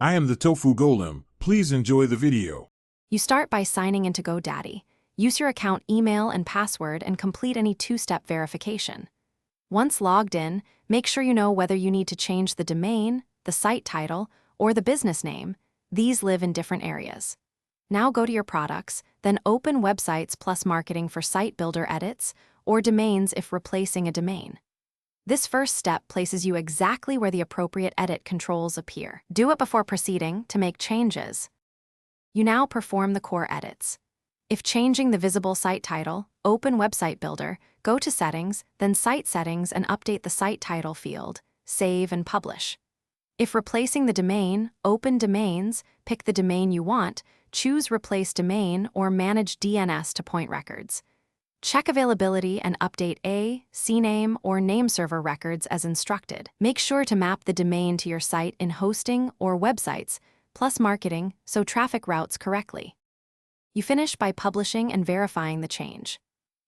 I am the Tofu Golem. Please enjoy the video. You start by signing into Godaddy. Use your account email and password and complete any two-step verification. Once logged in, make sure you know whether you need to change the domain, the site title, or the business name. These live in different areas. Now go to your products, then open Websites plus Marketing for site builder edits or domains if replacing a domain. This first step places you exactly where the appropriate edit controls appear. Do it before proceeding to make changes. You now perform the core edits. If changing the visible site title, open Website Builder, go to Settings, then Site Settings and update the site title field, save and publish. If replacing the domain, open Domains, pick the domain you want, choose Replace Domain or Manage DNS to point records. Check availability and update a, CNAME, or name server records as instructed. Make sure to map the domain to your site in Hosting or Websites, plus Marketing, so traffic routes correctly. You finish by publishing and verifying the change.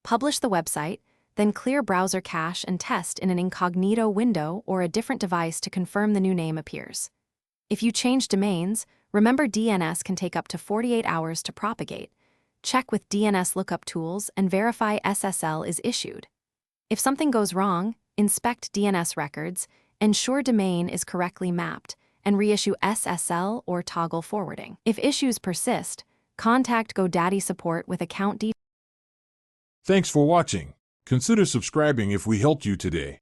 Publish the website, then clear browser cache and test in an incognito window or a different device to confirm the new name appears. If you change domains, remember DNS can take up to 48 hours to propagate. Check with DNS lookup tools and verify SSL is issued. If something goes wrong, inspect DNS records, ensure domain is correctly mapped, and reissue SSL or toggle forwarding. If issues persist, contact Godaddy support with account details. Thanks for watching. Consider subscribing if we helped you today.